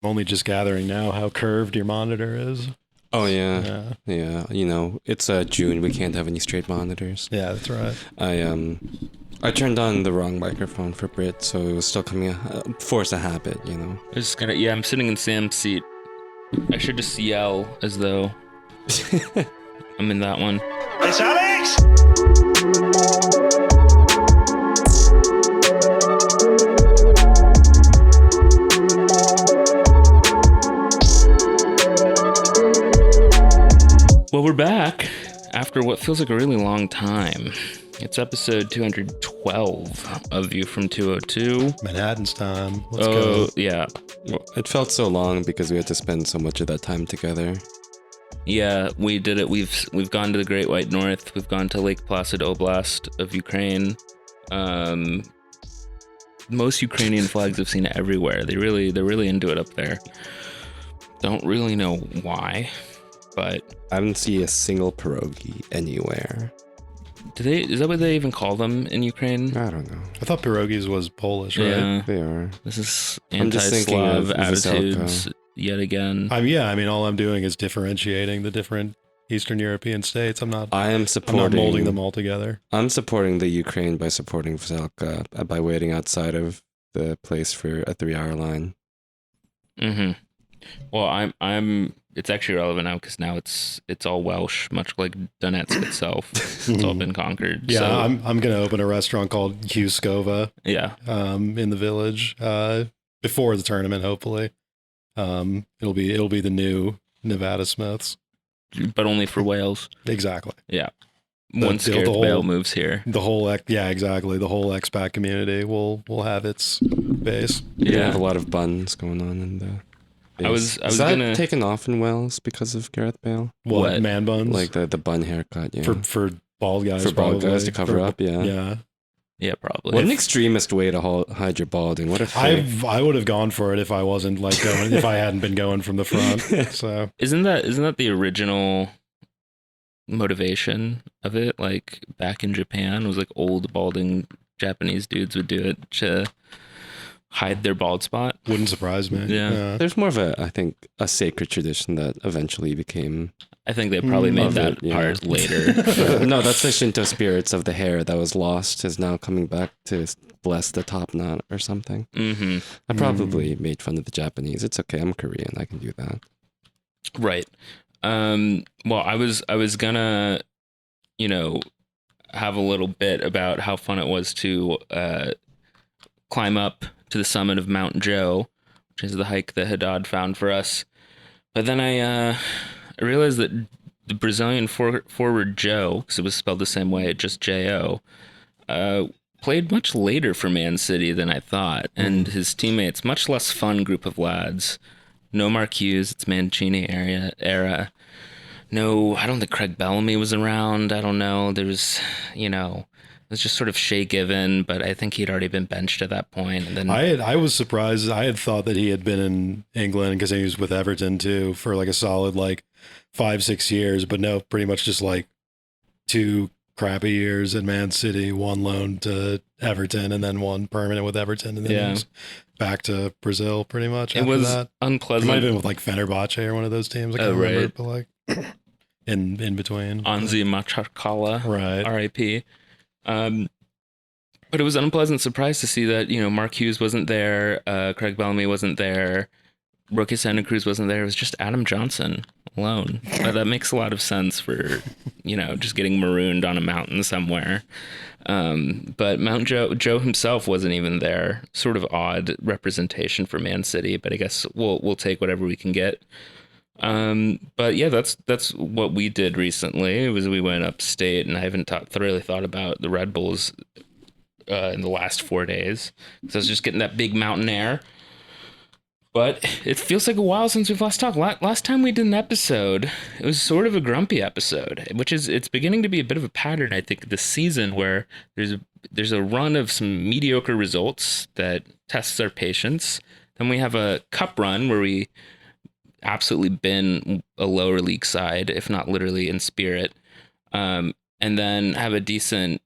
only just gathering now how curved your monitor is. Oh yeah, Yeah, yeah. It's June. We can't have any straight monitors. yeah, that's right. I turned on the wrong microphone for Brit, so it was still coming. Force a habit. I'm sitting in Sam's seat. I should just yell as though I'm in that one. It's Alex! Well, we're back after what feels like a really long time. It's episode 212 of View from 202. Manhattan's time. Let's go. Yeah. Well, it felt so long because we had to spend so much of that time together. Yeah, we did it. We've gone to the Great White North. We've gone to Lake Placid Oblast of Ukraine. Most Ukrainian flags I've seen everywhere. They're really into it up there. Don't really know why, but I didn't see a single pierogi anywhere. is that what they even call them in Ukraine? I don't know. I thought pierogies was Polish, right? Yeah, They are. this is I'm just thinking anti-Slav of attitudes yet again. I mean, all I'm doing is differentiating the different Eastern European states. I'm not I'm molding them all together. I'm supporting the Ukraine by supporting Veselka by waiting outside of the place for a 3-hour line. Mm-hmm. Well, I'm. It's actually relevant now because now it's all Welsh, much like Donetsk itself. It's all been conquered. Yeah, so, I'm gonna open a restaurant called Huskova, yeah. in the village, before the tournament. Hopefully, it'll be the new Nevada Smiths. But only for Wales. Exactly. Yeah. The- Once the Gareth whole- Bale moves here. The whole exactly. The whole expat community will have its base. We Yeah. have a lot of buns going on in the. I was Is that gonna taken off in Wales because of Gareth Bale? What? Man buns? Like the bun haircut, yeah. for bald guys. For bald guys to probably. cover up, yeah. Yeah. yeah, probably. What an extremist way to hide your balding. What a fake. I would have gone for it if I wasn't if I hadn't been going from the front. So Isn't that the original motivation of it? Like back in Japan, it was like old balding Japanese dudes would do it to hide their bald spot. wouldn't surprise me. Yeah. There's more of a sacred tradition that eventually became. I think they probably made Of that it, yeah. part later. No, that's the Shinto spirits of the hair that was lost is now coming back to bless the top knot or something. Mm-hmm. I probably made fun of the Japanese. It's okay. I'm Korean. I can do that. Right. Well, I was gonna, have a little bit about how fun it was to climb up to the summit of Mount Joe, which is the hike that Haddad found for us. But then I realized that the Brazilian forward Joe, because it was spelled the same way, just J-O, played much later for Man City than I thought, and his teammates, much less fun group of lads. No Mark Hughes, it's Mancini era. No, I don't think Craig Bellamy was around. I don't know. There was, it was just sort of Shea Given, but I think he'd already been benched at that point. And then I was surprised. I had thought that he had been in England because he was with Everton too for like a solid 5-6 years, but no, pretty much just 2 crappy years at Man City, 1 loan to Everton, and then 1 permanent with Everton, and then he was back to Brazil pretty much. It after was that. It unpleasant. might have been with Fenerbahce or one of those teams. I can't remember, right. but in between. Anzi Machakala, Right. R.I.P. But it was an unpleasant surprise to see that, Mark Hughes wasn't there, Craig Bellamy wasn't there, Roque Santa Cruz wasn't there. It was just Adam Johnson alone. But that makes a lot of sense for, just getting marooned on a mountain somewhere. But Mount Joe himself wasn't even there. Sort of odd representation for Man City, but I guess we'll take whatever we can get. But yeah, that's what we did recently. It was we went upstate, and I haven't thoroughly thought about the Red Bulls in the last 4 days because I was just getting that big mountain air. But it feels like a while since we've last talked. Last time we did an episode, it was sort of a grumpy episode, it's beginning to be a bit of a pattern, I think, this season where there's a run of some mediocre results that tests our patience. Then we have a cup run where we absolutely been a lower league side, if not literally in spirit, and then have a decent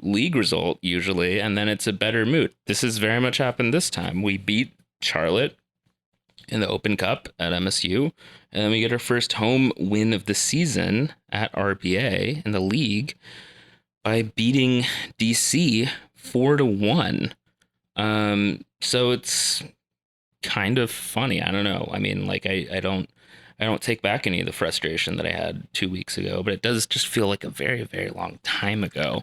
league result usually, and then it's a better mood. This has very much happened this time. We beat Charlotte in the Open Cup at MSU. And then we get our first home win of the season at RBA in the league by beating DC 4-1. So it's kind of funny. I don't know. I mean, like I don't take back any of the frustration that I had 2 weeks ago, but it does just feel like a very, very long time ago,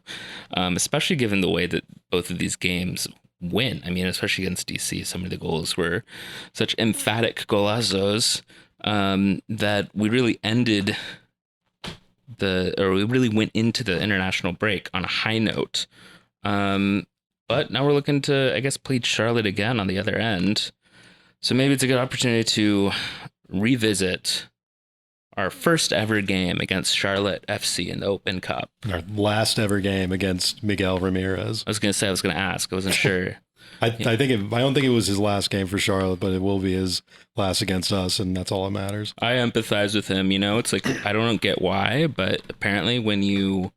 especially given the way that both of these games win. I mean, especially against DC, some of the goals were such emphatic golazos that we really we really went into the international break on a high note. But now we're looking to, I guess, play Charlotte again on the other end. So maybe it's a good opportunity to revisit our first ever game against Charlotte FC in the Open Cup. Our last ever game against Miguel Ramirez. I was going to ask. I wasn't sure. I don't think it was his last game for Charlotte, but it will be his last against us, and that's all that matters. I empathize with him. You know, it's like, I don't get why, but apparently when you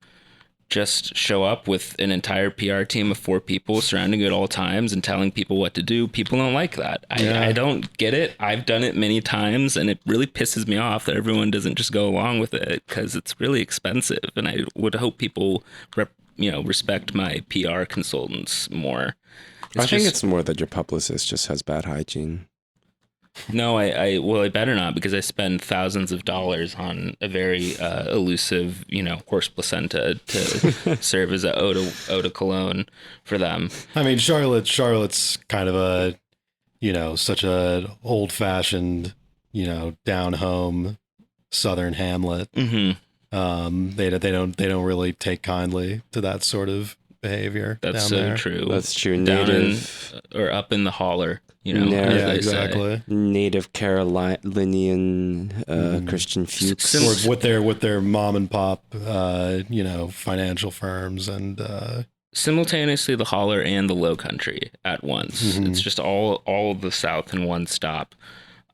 just show up with an entire PR team of 4 people surrounding you at all times and telling people what to do, people don't like that. I don't get it. I've done it many times, and it really pisses me off that everyone doesn't just go along with it, because it's really expensive, and I would hope people respect my PR consultants more. I think it's more that your publicist just has bad hygiene. No, I better not, because I spend thousands of dollars on a very elusive, horse placenta to serve as a eau de cologne for them. I mean, Charlotte's kind of a, such a old fashioned, down home Southern hamlet. Mm-hmm. They don't really take kindly to that sort of behavior. That's down so there. true. That's true. Native or up in the holler. Yeah, exactly. Native Carolinian Christian Fuchs. Or with their mom and pop, financial firms and simultaneously the holler and the low country at once. Mm-hmm. It's just all of the South in one stop.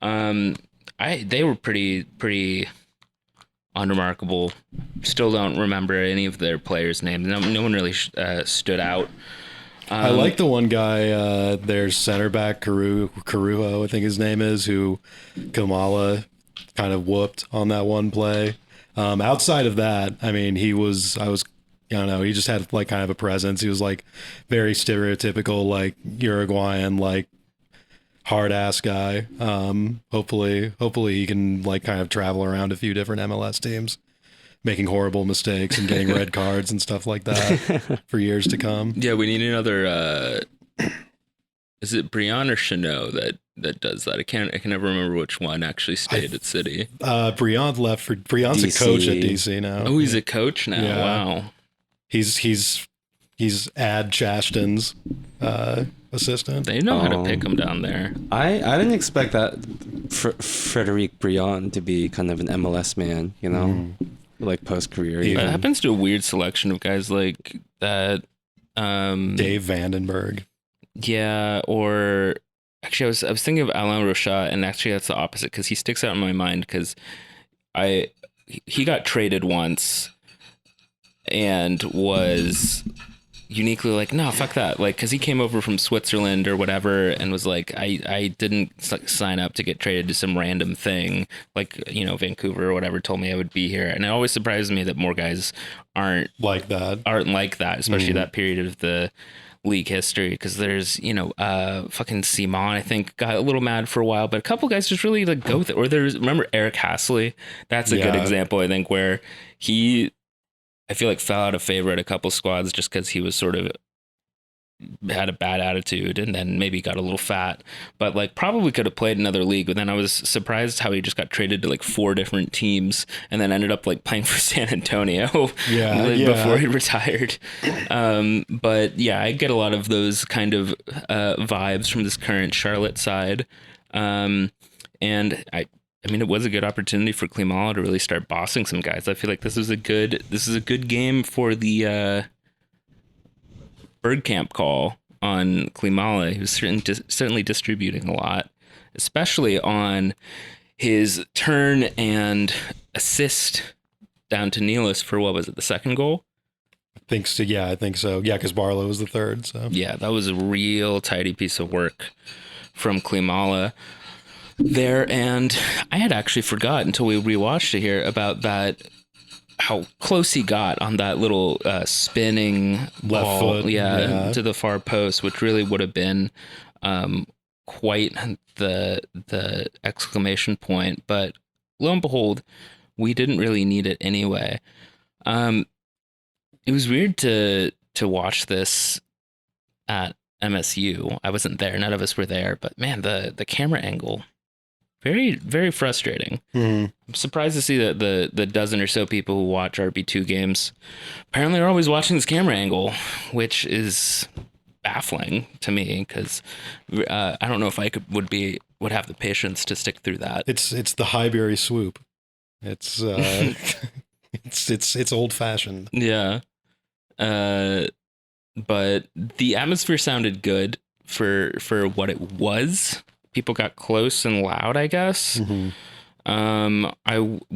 They were pretty unremarkable. Still don't remember any of their players' names. No one really stood out. I like the one guy, their center back, Carujo, I think his name is, who Kamala kind of whooped on that one play. Outside of that, I mean, he just had like kind of a presence. He was like very stereotypical, like Uruguayan, like hard ass guy. Hopefully he can like kind of travel around a few different MLS teams, making horrible mistakes and getting red cards and stuff like that for years to come. Yeah, we need another. Is it Brian or Chanot that does that? I can never remember which one actually stayed at City. Brian's a coach at DC now. Oh, he's a coach now. Yeah. Wow. He's Ad Chaston's assistant. They know how to pick him down there. I didn't expect that Frederic Briand to be kind of an MLS man, like post career. It happens to a weird selection of guys like that. Dave Vandenberg. Yeah, or actually, I was thinking of Alain Rochat, and actually that's the opposite, because he sticks out in my mind because he got traded once and was uniquely like, no, fuck that, like, because he came over from Switzerland or whatever and was like, I didn't sign up to get traded to some random thing, like, Vancouver or whatever told me I would be here. And it always surprises me that more guys aren't like that, especially that period of the league history, because there's fucking Simon, I think, got a little mad for a while, but a couple guys just really like go with it. Or remember Eric Hasley? That's a good example, I think, where I feel like fell out of favor at a couple squads just because he was sort of had a bad attitude and then maybe got a little fat, but like probably could have played another league. But then I was surprised how he just got traded to like 4 different teams and then ended up like playing for San Antonio before he retired. But yeah, I get a lot of those kind of vibes from this current Charlotte side. And I mean, it was a good opportunity for Klimala to really start bossing some guys. I feel like this is a good game for the Bergkamp call on Klimala. He was certainly distributing a lot, especially on his turn and assist down to Nealis for, what was it, the second goal? I think so. Yeah, because Barlow was the third. So yeah, that was a real tidy piece of work from Klimala. there, and I had actually forgot until we rewatched it here about that. How close he got on that little spinning Left ball, foot, yeah, to the far post, which really would have been quite the exclamation point. But lo and behold, we didn't really need it anyway. It was weird to watch this at MSU. I wasn't there; none of us were there. But man, the camera angle. Very, very frustrating. Mm. I'm surprised to see that the dozen or so people who watch RB2 games apparently are always watching this camera angle, which is baffling to me because I don't know if I would have the patience to stick through that. It's the Highbury swoop. It's it's old fashioned. Yeah. But the atmosphere sounded good for what it was. People got close and loud, I guess. Mm-hmm.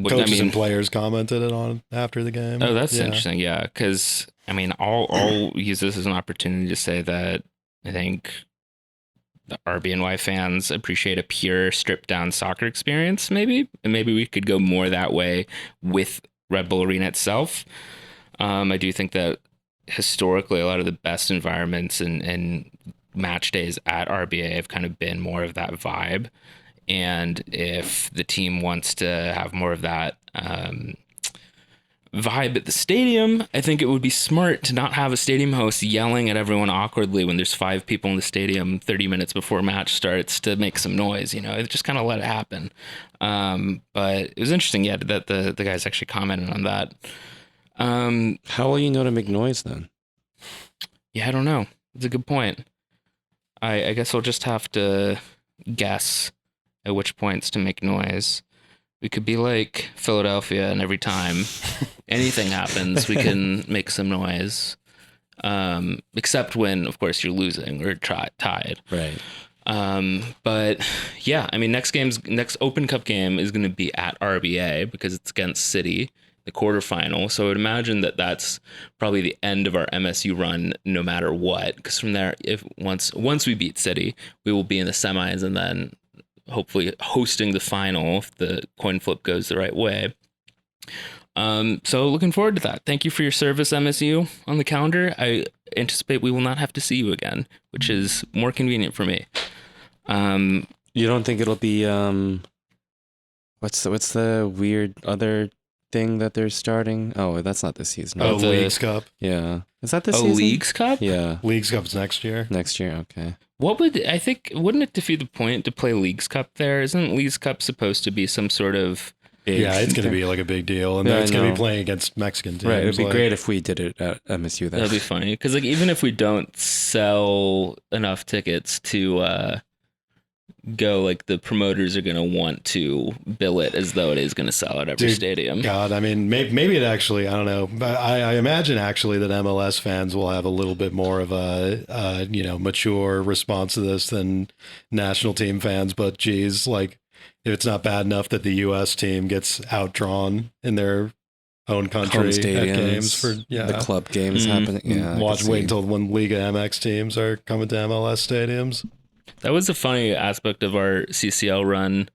Coaches and players commented it on after the game. Oh, that's interesting. Yeah, because I mean, I'll use this as an opportunity to say that I think the RBNY fans appreciate a pure, stripped down soccer experience. Maybe we could go more that way with Red Bull Arena itself. I do think that historically, a lot of the best environments and match days at RBA have kind of been more of that vibe. And if the team wants to have more of that vibe at the stadium, I think it would be smart to not have a stadium host yelling at everyone awkwardly when there's 5 people in the stadium 30 minutes before match starts to make some noise. Just kind of let it happen. But it was interesting, yeah, that the guys actually commented on that. How will you know to make noise then? Yeah, I don't know. It's a good point. I guess I'll just have to guess at which points to make noise. We could be like Philadelphia, and every time anything happens, we can make some noise. Except when, of course, you're losing or tied. Right. But yeah, I mean, next Open Cup game is going to be at RBA because it's against City, the quarterfinal. So I would imagine that that's probably the end of our MSU run, no matter what. Because from there, if once we beat City, we will be in the semis and then hopefully hosting the final if the coin flip goes the right way. So looking forward to that. Thank you for your service, MSU, on the calendar. I anticipate we will not have to see you again, which is more convenient for me. You don't think it'll be what's the weird other thing that they're starting? Oh, that's not this season. Oh, Right? the Leagues Cup. Yeah. Is that this season? Leagues Cup? Yeah. Leagues Cup's next year. Next year, okay. Wouldn't it defeat the point to play Leagues Cup there? Isn't Leagues Cup supposed to be some sort of big... Yeah, it's going to be like a big deal. And Yeah, then it's going to I be know. playing against Mexican teams. Right, it'd be like- great if we did it at MSU. That'd be funny. Because even if we don't sell enough tickets to go, the promoters are going to want to bill it as though it is going to sell at every Dude, stadium. God, I mean, maybe it actually, I don't know. But I imagine actually that MLS fans will have a little bit more of a, mature response to this than national team fans. But geez, if it's not bad enough that the U.S. team gets outdrawn in their own country Home at stadiums, games for the club games Mhm. happening. Yeah, wait until when Liga MX teams are coming to MLS stadiums. That was a funny aspect of our CCL run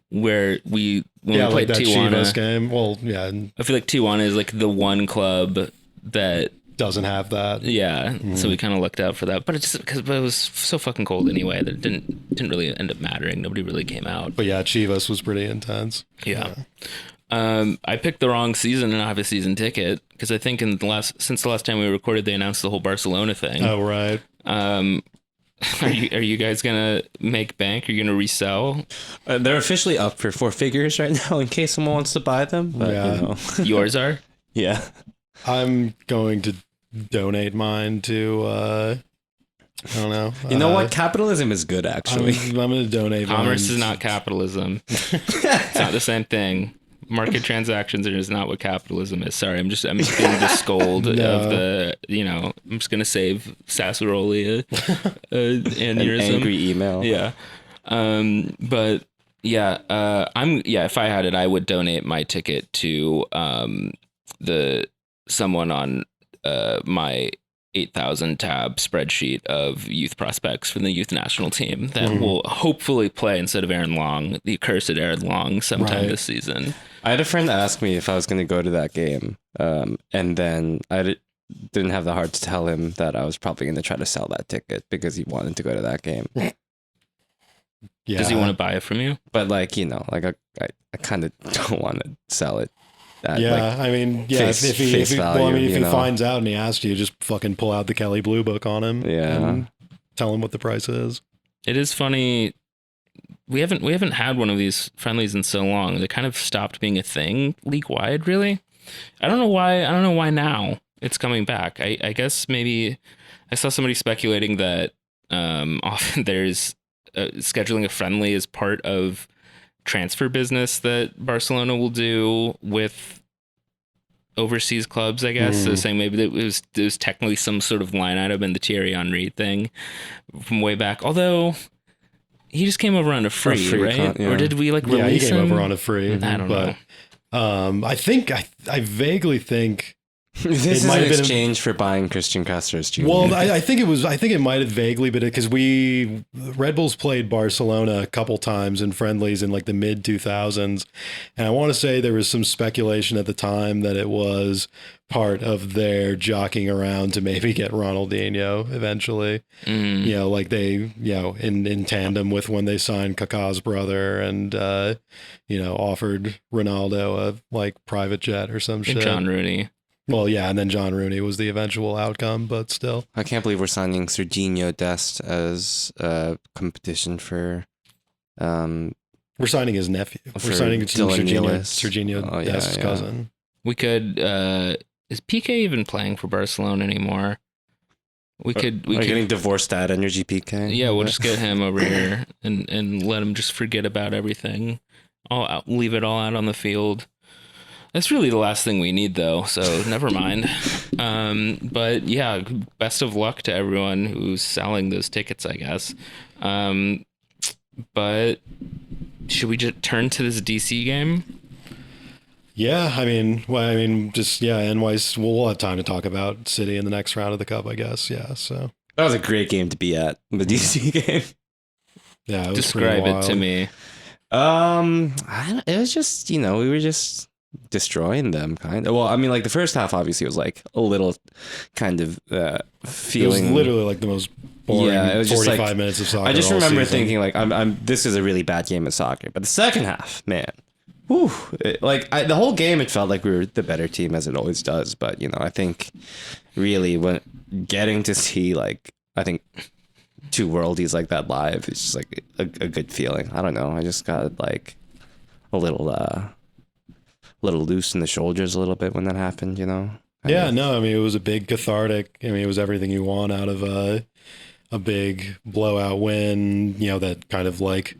where when we Like played that Chivas Tijuana, game. Well, yeah, I feel like Tijuana is the one club that, doesn't have that. yeah, so we kind of looked out for that. But it's just because it was so fucking cold anyway that it didn't really end up mattering. Nobody really came out. But yeah, Chivas was pretty intense. Yeah. I picked the wrong season and I have a season ticket because I think since the last time we recorded, they announced the whole Barcelona thing. Oh, right. Are you guys gonna make bank? Are you gonna resell? They're officially up for 4 figures right now in case someone wants to buy them. But, Yeah. Yours are? Yeah. I'm going to donate mine to, I don't know. You know what? Capitalism is good, actually. I'm going to donate Commerce mine. is not capitalism. It's not the same thing. Market transactions is not what capitalism is. Sorry, I'm just being the scold of the, I'm just gonna save Sasseroli an An aneurysm. angry email. Yeah. But yeah, if I had it, I would donate my ticket to someone on my 8,000 tab spreadsheet of youth prospects from the youth national team that will hopefully play instead of Aaron Long, the accursed Aaron Long, sometime this season. I had a friend ask me if I was going to go to that game, and then I didn't have the heart to tell him that I was probably going to try to sell that ticket because he wanted to go to that game. Yeah. Does he want to buy it from you? But like, you know, like I kind of don't want to sell it. Yeah, I mean, yeah. If he finds out and he asks you, just fucking pull out the Kelly Blue Book on him. Yeah. And tell him what the price is. It is funny. We haven't had one of these friendlies in so long. They kind of stopped being a thing league wide, really. I don't know why now it's coming back. I guess maybe I saw somebody speculating that often there's scheduling a friendly as part of transfer business that Barcelona will do with overseas clubs, I guess. So saying maybe that it was technically some sort of line item in the Thierry Henry thing from way back. Although he just came over on a free right? Or did we like release him? He came over on a free. I don't know. I think I vaguely think this is an exchange for buying Christian Castros Jr. Well, I think it might have vaguely been because Red Bulls played Barcelona a couple times in friendlies in like the mid 2000s, and I want to say there was some speculation at the time that it was part of their jockeying around to maybe get Ronaldinho eventually. You know, like they, you know, in tandem with when they signed Kaká's brother and you know, offered Ronaldo a like private jet or some shit. John Rooney. Well, yeah, and then John Rooney was the eventual outcome, but still. I can't believe we're signing Serginho Dest as a competition for... we're signing his nephew. We're signing Serginho Dest's cousin. We could... is PK even playing for Barcelona anymore? We could getting divorced dad energy, PK? Yeah, we'll just get him over here and let him just forget about everything. Leave it all out on the field. That's really the last thing we need, though, so never mind. But yeah, best of luck to everyone who's selling those tickets, I guess. But should we just turn to this DC game? Yeah, I mean, NY's. We'll have time to talk about City in the next round of the Cup, I guess. Yeah, so that was a great game to be at, the DC game. Yeah, it was describe it to me. It was just, you know, we were just destroying them, kind of. Well, I mean, like the first half obviously was like a little kind of feeling. It was literally like the most boring. Yeah, it was 45 just like, minutes of soccer. I just remember season. thinking like, this is a really bad game of soccer. But the second half, man, the whole game it felt like we were the better team, as it always does. But you know, I think really when getting to see like, I think two worldies like that live, it's just like a good feeling. I don't know. I just got like a little loose in the shoulders a little bit when that happened, you know? Yeah, no, I mean, it was a big cathartic. I mean, it was everything you want out of a big blowout win, you know, that kind of like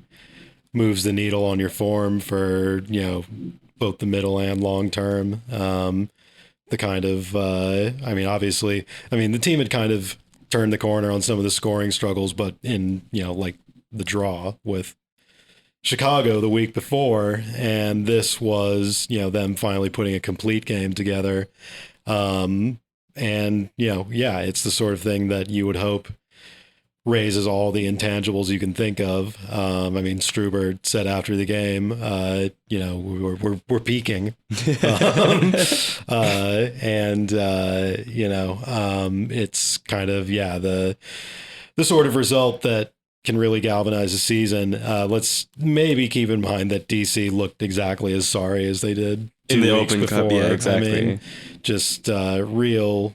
moves the needle on your form for, you know, both the middle and long term. The kind of, I mean, obviously, I mean, the team had kind of turned the corner on some of the scoring struggles, but in, you know, like the draw with Chicago the week before, and this was, you know, them finally putting a complete game together. And, you know, yeah, it's the sort of thing that you would hope raises all the intangibles you can think of. I mean, Struber said after the game, you know, we're peaking. You know, it's kind of, yeah, the sort of result that can really galvanize a season. Let's maybe keep in mind that DC looked exactly as sorry as they did in the Open Cup. Yeah, exactly. I mean, just real.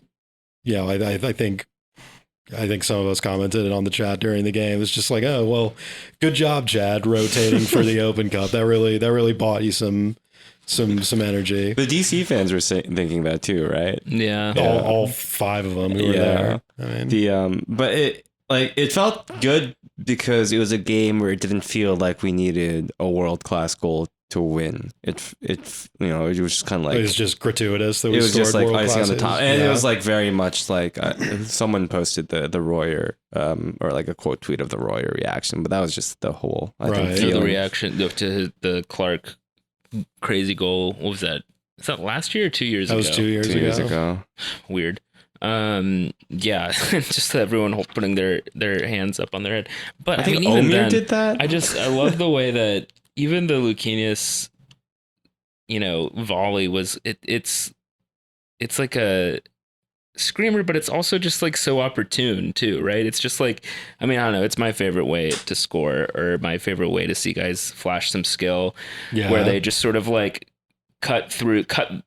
Yeah, I think some of us commented on the chat during the game. It's just like, oh well, good job, Chad, rotating for the Open Cup. That really bought you some energy. The DC fans were thinking that too, right? Yeah, all five of them who were there. I mean, but it felt good because it was a game where it didn't feel like we needed a world-class goal to win. It you know, it was just kind of like, it was just gratuitous that it was just like icing on the top, and yeah. it was like very much like someone posted the Royer or like a quote tweet of the Royer reaction, but that was just the whole the reaction to the Clark crazy goal. What was that? Is that last year or 2 years ago? That was 2 years ago. Weird. Yeah, just everyone putting their hands up on their head. But I think even Omir then, did that. I love the way that even the Lucanius, volley was it's like a screamer, but it's also just like so opportune too, right? It's just like, I mean, I don't know, it's my favorite way to score, or my favorite way to see guys flash some skill, where they just sort of like cut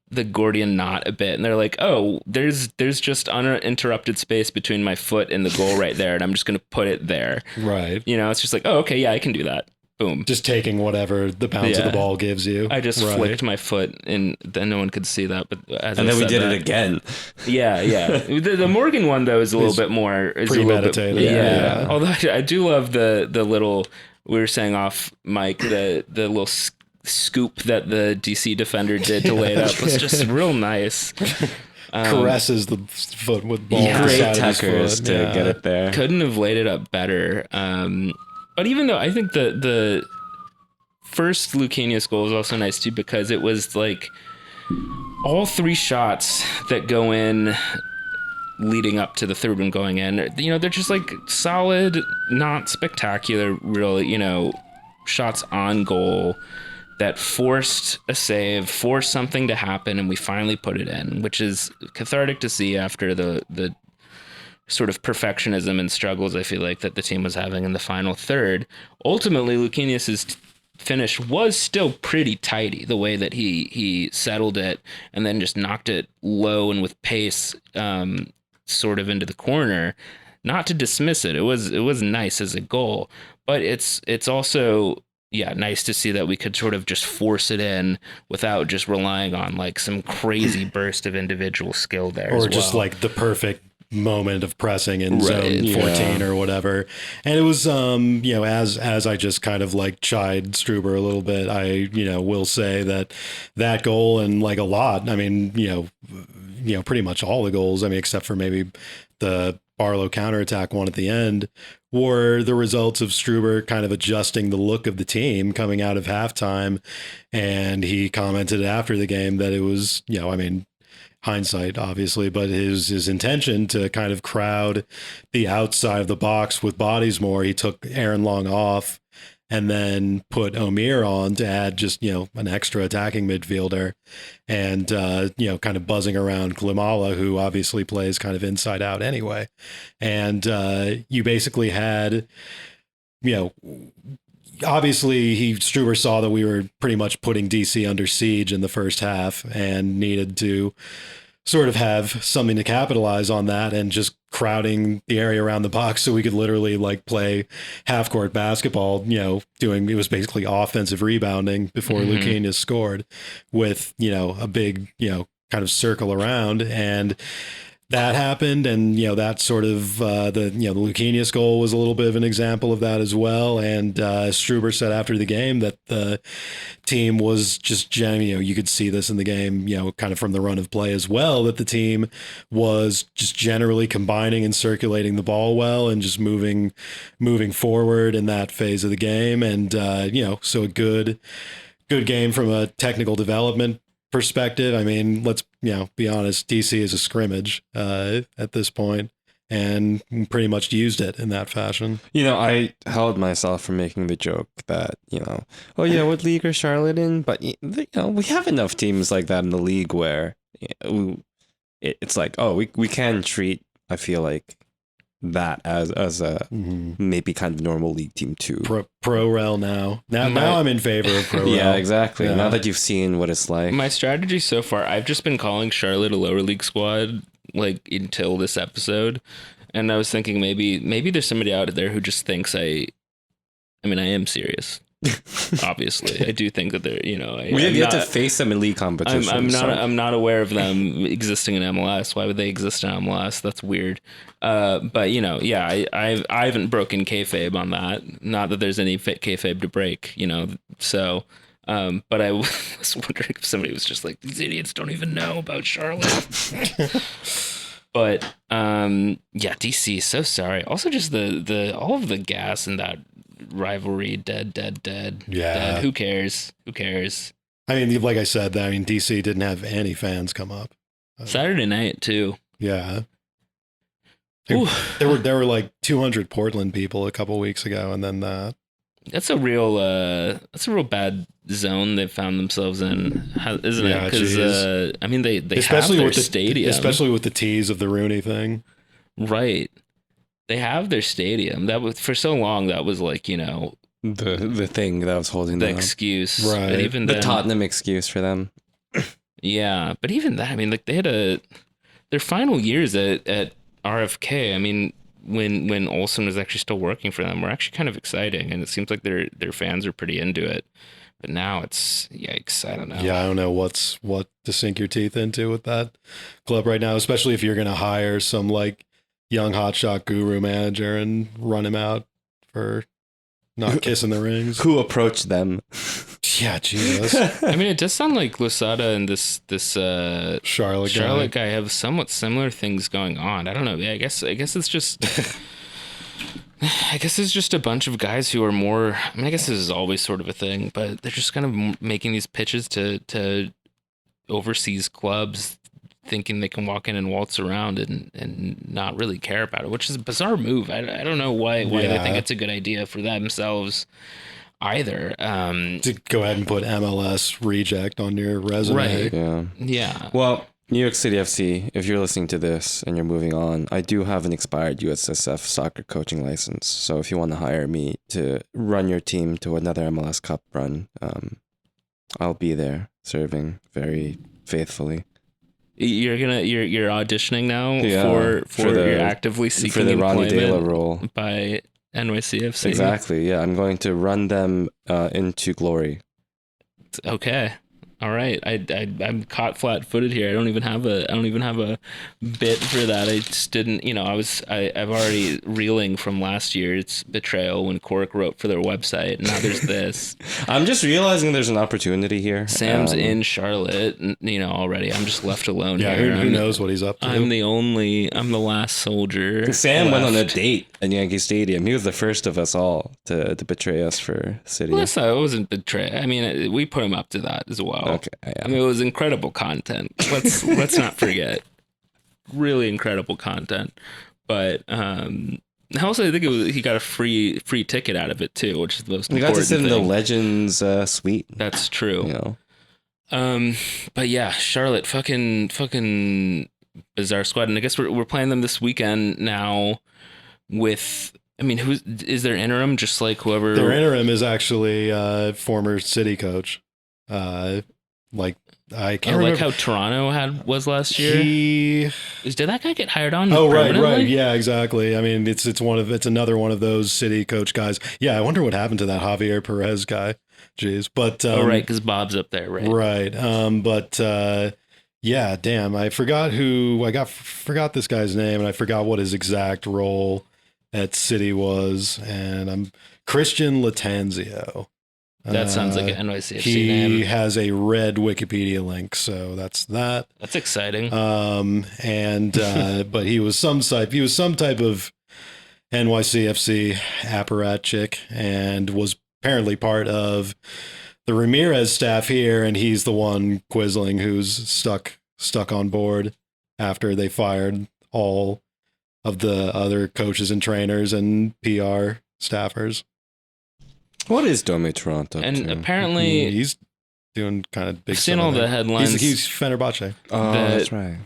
the Gordian knot a bit, and they're like, oh, there's just uninterrupted space between my foot and the goal right there, and I'm just gonna put it there. Right. It's just like, oh, okay, yeah, I can do that. Boom. Just taking whatever the bounce of the ball gives you. I just flicked my foot, and then no one could see that. But we did it again. Yeah. The Morgan one though is a little bit more premeditated. Yeah. Although I do love the little, we were saying off mic, the little scoop that the DC defender did to lay it up was just real nice. Caresses the foot with ball. Great tuckers to get it there. Couldn't have laid it up better. But even though I think the first Lucanius goal was also nice too, because it was like all three shots that go in leading up to the third one going in, they're just like solid, not spectacular, real, shots on goal that forced a save, forced something to happen, and we finally put it in, which is cathartic to see after the sort of perfectionism and struggles I feel like that the team was having in the final third. Ultimately, Lucanius's finish was still pretty tidy, the way that he settled it and then just knocked it low and with pace sort of into the corner. Not to dismiss it. It was nice as a goal, but it's also nice to see that we could sort of just force it in without just relying on like some crazy burst of individual skill there. Or just like the perfect moment of pressing in zone 14 or whatever. And it was as I just kind of like chide Struber a little bit, I will say that goal, and like a lot, I mean, pretty much all the goals, I mean, except for maybe the Barlow counterattack one at the end, were the results of Struber kind of adjusting the look of the team coming out of halftime. And he commented after the game that it was, I mean, hindsight obviously, but his intention to kind of crowd the outside of the box with bodies more. He took Aaron Long off and then put Omir on to add just, an extra attacking midfielder, and, kind of buzzing around Glimala, who obviously plays kind of inside out anyway. And you basically had, obviously Struber saw that we were pretty much putting DC under siege in the first half and needed to sort of have something to capitalize on that, and just crowding the area around the box so we could literally like play half court basketball, it was basically offensive rebounding before Lucanius scored with, a big, kind of circle around. And that happened, and that sort of the Lucanius goal was a little bit of an example of that as well. And Struber said after the game that the team was just you could see this in the game, kind of from the run of play as well, that the team was just generally combining and circulating the ball well and just moving forward in that phase of the game. And so a good game from a technical development perspective. I mean, let's be honest, DC is a scrimmage at this point, and pretty much used it in that fashion. I held myself from making the joke that oh yeah, what league are Charlotte in? But we have enough teams like that in the league where it's like, oh, we can treat, I feel like, that as a maybe kind of normal league team too. Pro rel now I'm in favor of pro rel. Yeah, exactly. Now that you've seen what it's like. My strategy so far, I've just been calling Charlotte a lower league squad like until this episode, and I was thinking maybe there's somebody out there who just thinks I am serious. Obviously, I do think that they're, we have yet to face them in league competition. I'm not aware of them existing in MLS. Why would they exist in MLS? That's weird. But I haven't broken kayfabe on that. Not that there's any kayfabe to break, So, but I was wondering if somebody was just like, these idiots don't even know about Charlotte. But DC, so sorry. Also, just the all of the gas in that rivalry, dead. Yeah. Who cares? I mean, like I said, DC didn't have any fans come up. Saturday night too. Yeah. There were like 200 Portland people a couple weeks ago, and then that. That's a real bad zone they found themselves in, isn't Yeah, it? Because I mean, they especially have their with the stadium, especially with the tease of the Rooney thing. right? They have their stadium. That was for so long. That was like The thing that was holding the them up. excuse, Right. But even The then, Tottenham excuse for them. yeah. But even that, I mean, like they had their final years at RFK. I mean, when Olsen was actually still working for them, were actually kind of exciting, and it seems like their fans are pretty into it. But now it's yikes. I don't know. Yeah, I don't know what to sink your teeth into with that club right now, especially if you're going to hire some like young hotshot guru manager and run him out for not kissing the rings. Who approached them? Yeah, Jesus. I mean, it does sound like Losada and this Charlotte guy have somewhat similar things going on. I don't know. I guess it's just I guess it's just a bunch of guys who are more. I mean, I guess this is always sort of a thing, but they're just kind of making these pitches to overseas clubs, thinking they can walk in and waltz around and not really care about it, which is a bizarre move. I don't know why they think it's a good idea for themselves either. To go ahead and put MLS reject on your resume. Right. Yeah. Yeah. Well, New York City FC, if you're listening to this and you're moving on, I do have an expired USSF soccer coaching license. So if you want to hire me to run your team to another MLS Cup run, I'll be there serving very faithfully. You're auditioning now for the, you're actively seeking for the Ronnie Dela employment role by NYCFC. Exactly. Yeah, I'm going to run them into glory. Okay. All right. I'm caught flat-footed here. I don't even have a bit for that. I just didn't. I've already reeling from last year's betrayal when Cork wrote for their website. Now there's this. I'm just realizing there's an opportunity here. Sam's in Charlotte. Already. I'm just left alone Yeah, here. who knows what he's up to? I'm the last soldier. Sam went on a left. date at Yankee Stadium. He was the first of us all to betray us for City. Well, it wasn't betray. I mean, we put him up to that as well. Okay. Yeah. I mean, it was incredible content. Let's not forget, really incredible content. But also, I think he got a free ticket out of it too, which is the most We important got to sit in the thing. Legends suite. That's true. You know. But yeah, Charlotte, fucking bizarre squad, and I guess we're playing them this weekend now. With, I mean, who's is their interim? Just like whoever. Their interim is actually former City coach. I can't remember. like how Toronto was last year. Did that guy get hired on? Oh, right, permanently? yeah, exactly. I mean, it's another one of those City coach guys. Yeah, I wonder what happened to that Javier Perez guy. Jeez, but right, because Bob's up there, right? right. But yeah, damn, I forgot forgot this guy's name, and I forgot what his exact role at City was, and I'm Christian Latanzio. That sounds like an NYCFC he name. has a red Wikipedia link, so that's that. That's exciting. But he was some type of NYCFC apparatchik and was apparently part of the Ramirez staff here, and he's the one Quisling who's stuck on board after they fired all of the other coaches and trainers and PR staffers. What is Dome Toronto? and to? apparently, He's doing kind of big I've seen stuff, all I the think. headlines. He's Fenerbahce. Oh, that's right.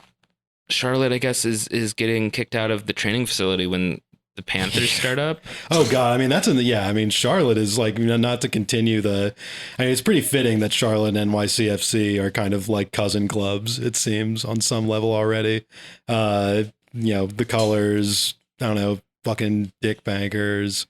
Charlotte, I guess, is getting kicked out of the training facility when the Panthers start up. Oh God, I mean that's I mean Charlotte is like, not to continue I mean it's pretty fitting that Charlotte and NYCFC are kind of like cousin clubs, it seems, on some level already. The colors, I don't know, fucking dick bankers,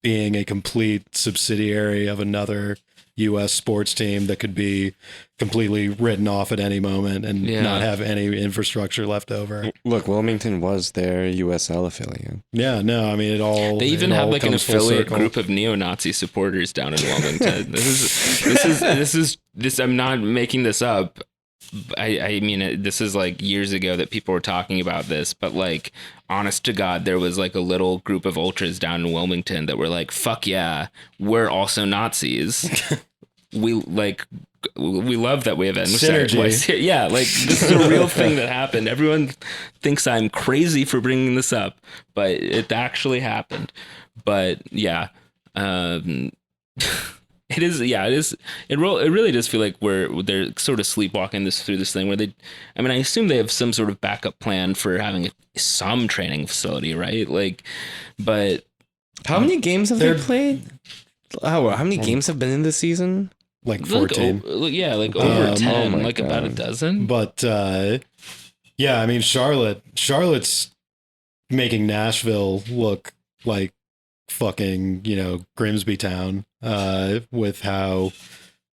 being a complete subsidiary of another U.S. sports team that could be completely written off at any moment and not have any infrastructure left over. Look, Wilmington was their USL affiliate. Yeah, no, I mean They even have like an comes full affiliate circle. group of neo-Nazi supporters down in Wilmington. This is. I'm not making this up. I mean, this is like years ago that people were talking about this, but like, honest to God, there was like a little group of ultras down in Wilmington that were like, fuck yeah, we're also Nazis. We like we love that we have Synergy. Yeah, like this is a real thing that happened. Everyone thinks I'm crazy for bringing this up, but it actually happened. But yeah, it is. Yeah, it is. It really does feel like they're sort of sleepwalking through this thing where they. I mean, I assume they have some sort of backup plan for having some training facility, right? Like, but how many games have they played? How many games have been in this season? Like 14. Like over 10, like God. about a dozen. But yeah, I mean, Charlotte's making Nashville look like fucking, Grimsby Town, with how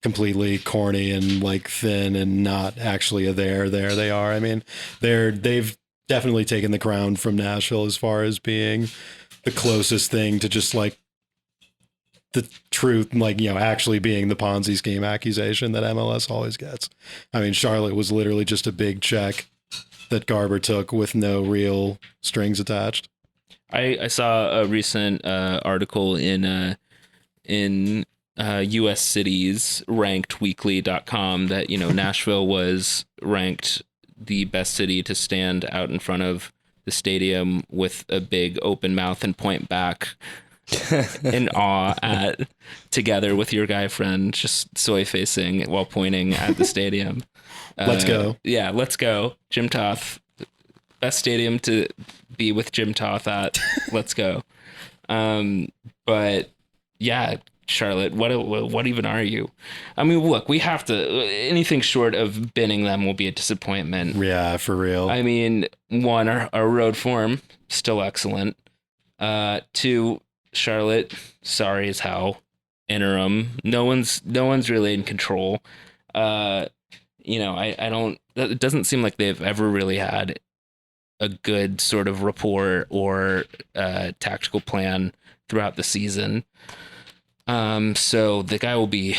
completely corny and like thin and not actually there they are. I mean, they've definitely taken the crown from Nashville as far as being the closest thing to just like the truth, like, actually being the Ponzi scheme accusation that MLS always gets. I mean, Charlotte was literally just a big check that Garber took with no real strings attached. I saw a recent article in US cities rankedweekly.com that, Nashville was ranked the best city to stand out in front of the stadium with a big open mouth and point back in awe at, together with your guy friend, just soy facing while pointing at the stadium. Let's go. Yeah, let's go. Jim Toth, best stadium to be with Jim Toth at. Let's go. But yeah, Charlotte, what even are you? I mean, look, we have to. Anything short of binning them will be a disappointment. Yeah, for real. I mean, one, our road form still excellent. Two, Charlotte, sorry as hell. Interim. No one's really in control. I don't. It doesn't seem like they've ever really had a good sort of rapport or tactical plan throughout the season. So the guy will be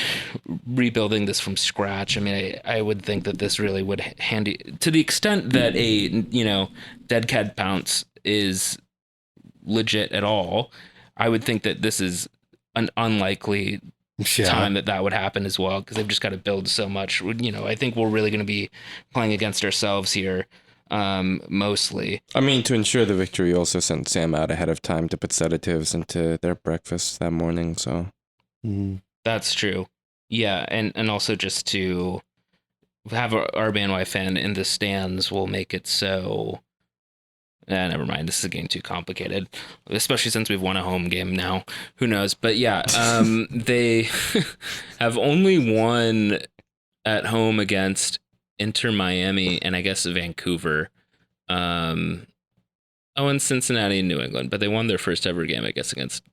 rebuilding this from scratch. I mean, I would think that this really would handy to the extent that a dead cat bounce is legit at all. I would think that this is an unlikely time that would happen as well, because they've just got to build so much. I think we're really going to be playing against ourselves here, mostly. I mean, to ensure the victory, you also sent Sam out ahead of time to put sedatives into their breakfast that morning. So that's true. Yeah, and also just to have a RBNY fan in the stands will make it so. Never mind. This is getting too complicated, especially since we've won a home game now. Who knows? But yeah, they have only won at home against Inter Miami and I guess Vancouver. And Cincinnati and New England, but they won their first ever game, I guess, against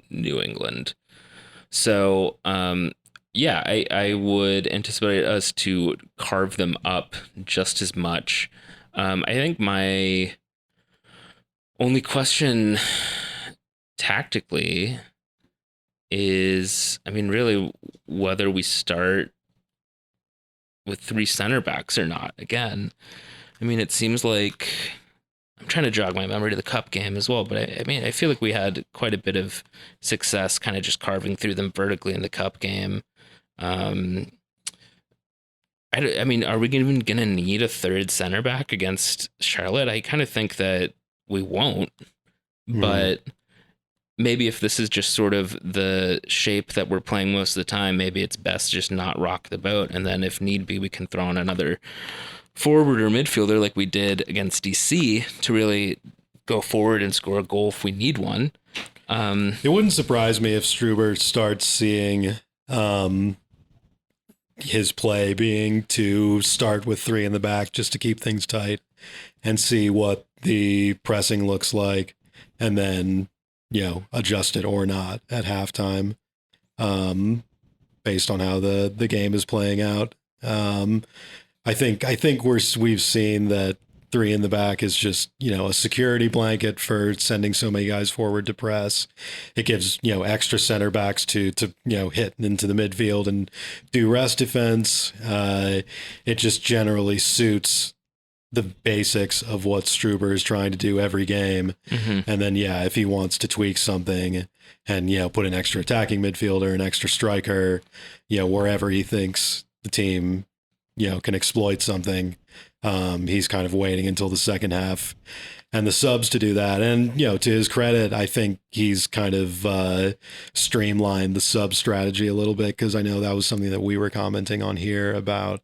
New England. So, yeah, I would anticipate us to carve them up just as much. I think my only question tactically is, I mean, really whether we start with 3 center backs or not. Again, I mean, it seems like I'm trying to jog my memory to the cup game as well, but I mean, I feel like we had quite a bit of success kind of just carving through them vertically in the cup game. I mean, are we even going to need a 3rd center back against Charlotte? I kind of think that we won't, but maybe if this is just sort of the shape that we're playing most of the time, maybe it's best just not rock the boat. And then if need be, we can throw in another forward or midfielder like we did against DC to really go forward and score a goal if we need one. It wouldn't surprise me if Struber starts seeing his play being to start with 3 in the back just to keep things tight and see what the pressing looks like, and then adjust it or not at halftime, based on how the game is playing out. I think we've seen that 3 in the back is just a security blanket for sending so many guys forward to press. It gives extra center backs to hit into the midfield and do rest defense. It just generally suits the basics of what Struber is trying to do every game. And then, if he wants to tweak something and, put an extra attacking midfielder, an extra striker, wherever he thinks the team, can exploit something, he's kind of waiting until the second half and the subs to do that. And, to his credit, I think he's kind of streamlined the sub strategy a little bit, because I know that was something that we were commenting on here about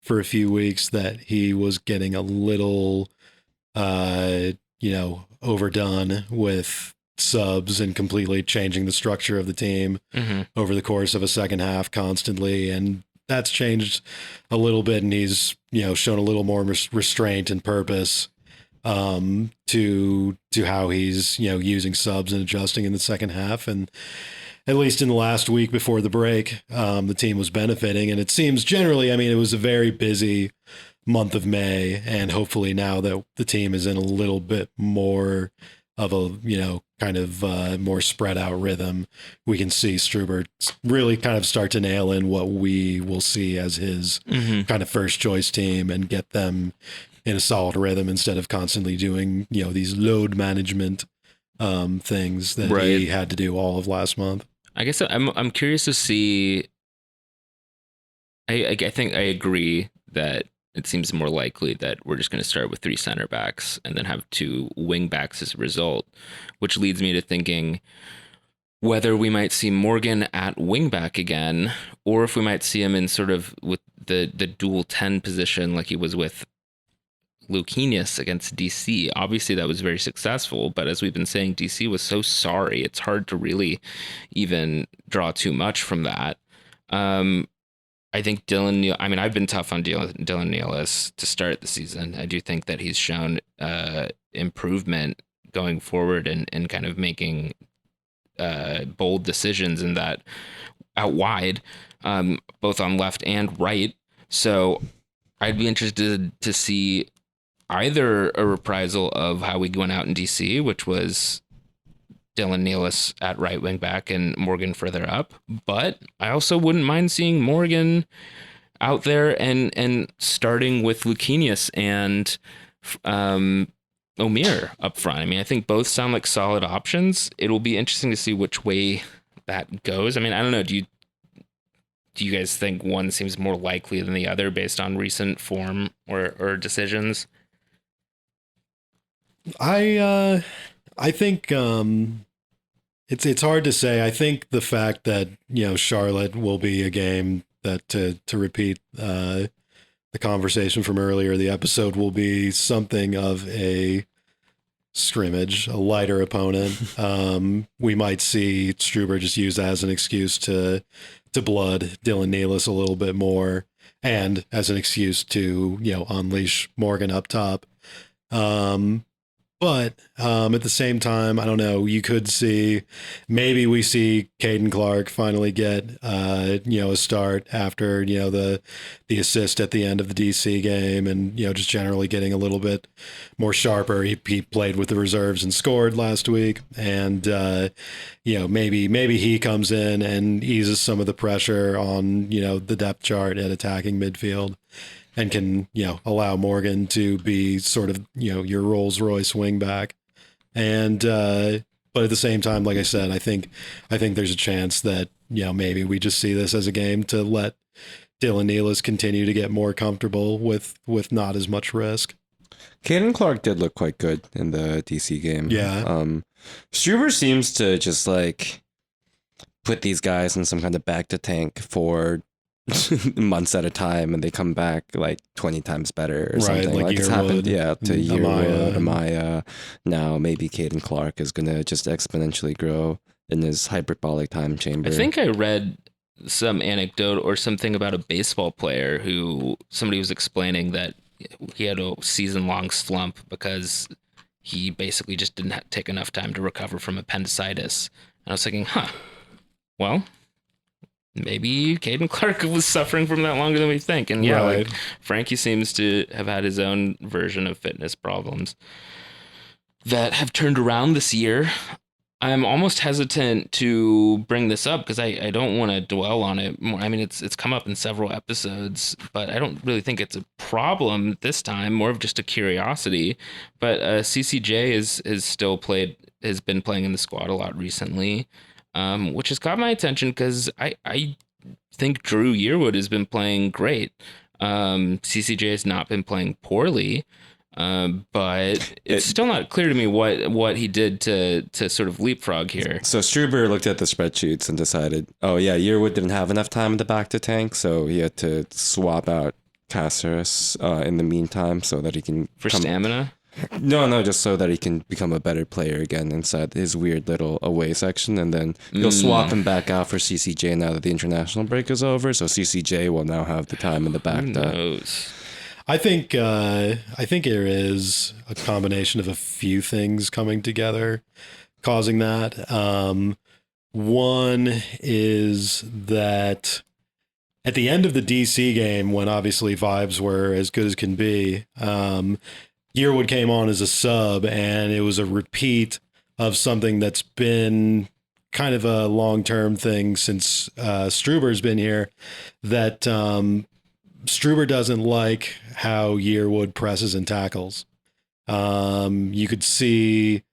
for a few weeks, that he was getting a little, overdone with subs and completely changing the structure of the team over the course of a second half constantly. And that's changed a little bit. And he's, shown a little more restraint and purpose to how he's, using subs and adjusting in the second half. And at least in the last week before the break, the team was benefiting. And it seems generally, it was a very busy month of May. And hopefully now that the team is in a little bit more of a, kind of more spread out rhythm, we can see Struber really kind of start to nail in what we will see as his kind of first choice team and get them in a solid rhythm, instead of constantly doing, these load management things that he had to do all of last month. I guess I'm curious to see. I think I agree that it seems more likely that we're just going to start with 3 center backs and then have 2 wing backs as a result, which leads me to thinking whether we might see Morgan at wing back again, or if we might see him in sort of with the dual 10 position like he was with Lucchinius against DC. Obviously that was very successful, but as we've been saying, DC was so sorry. It's hard to really even draw too much from that. I think I've been tough on Dylan Nealis to start the season. I do think that he's shown improvement going forward and kind of making bold decisions in that out wide, both on left and right. So I'd be interested to see either a reprisal of how we went out in DC, which was Dylan Nealis at right wing back and Morgan further up. But I also wouldn't mind seeing Morgan out there and starting with Lucchinius and Omir up front. I think both sound like solid options. It'll be interesting to see which way that goes. I don't know. Do you guys think one seems more likely than the other based on recent form or decisions? I think it's hard to say. I think the fact that Charlotte will be a game that, to repeat the conversation from earlier, the episode will be something of a scrimmage, a lighter opponent. We might see Struber just use that as an excuse to blood Dylan Nealis a little bit more, and as an excuse to unleash Morgan up top. But at the same time, I don't know, you could see, maybe we see Caden Clark finally get, a start after, the assist at the end of the DC game, and, just generally getting a little bit more sharper. He played with the reserves and scored last week. And, maybe he comes in and eases some of the pressure on, the depth chart at attacking midfield, and can, allow Morgan to be sort of, your Rolls Royce wingback. And, but at the same time, like I said, I think there's a chance that, maybe we just see this as a game to let Dylan Nealis continue to get more comfortable with not as much risk. Caden Clark did look quite good in the DC game. Yeah. Struber seems to just put these guys in some kind of bacta tank for months at a time, and they come back 20 times better or something. Like it's happened, to Yearwood, Amaya. Now maybe Caden Clark is gonna just exponentially grow in his hyperbolic time chamber. I think I read some anecdote or something about a baseball player who somebody was explaining that he had a season-long slump because he basically just didn't take enough time to recover from appendicitis. And I was thinking, well, maybe Caden Clark was suffering from that longer than we think. And Frankie seems to have had his own version of fitness problems that have turned around this year. I'm almost hesitant to bring this up because I don't want to dwell on it more. I mean, it's come up in several episodes, but I don't really think it's a problem this time. More of just a curiosity. But CCJ has been playing in the squad a lot recently, which has caught my attention because I think Drew Yearwood has been playing great. CCJ has not been playing poorly. But it's still not clear to me what he did to sort of leapfrog here. So Struber looked at the spreadsheets and decided, oh yeah, Yearwood didn't have enough time in the bacta tank, so he had to swap out Caceres in the meantime so that he can stamina. No, just so that he can become a better player again inside his weird little away section, and then he'll swap him back out for CCJ now that the international break is over. So CCJ will now have the time in the bacta. Who knows? I think there is a combination of a few things coming together, causing that. One is that at the end of the DC game, when obviously vibes were as good as can be, Yearwood came on as a sub, and it was a repeat of something that's been kind of a long-term thing since Struber's been here, that Struber doesn't like how Yearwood presses and tackles. You could see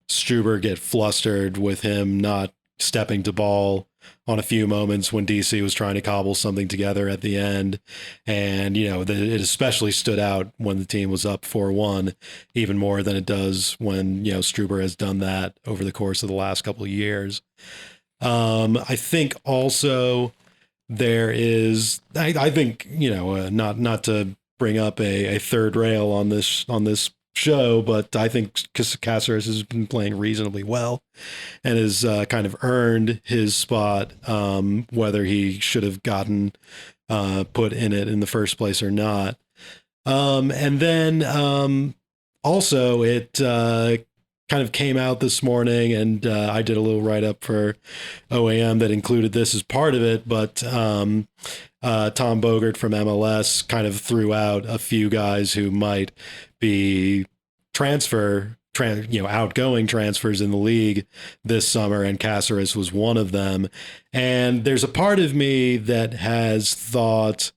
Struber get flustered with him not stepping to ball on a few moments when DC was trying to cobble something together at the end. And, it especially stood out when the team was up 4-1, even more than it does when, Struber has done that over the course of the last couple of years. I think also there is, I think, not to bring up a third rail on this show, but I think Caceres has been playing reasonably well and has kind of earned his spot, whether he should have gotten put in it in the first place or not. And then also it kind of came out this morning, and I did a little write-up for OAM that included this as part of it, but Tom Bogert from MLS kind of threw out a few guys who might be outgoing transfers in the league this summer, and Caceres was one of them. And there's a part of me that has thought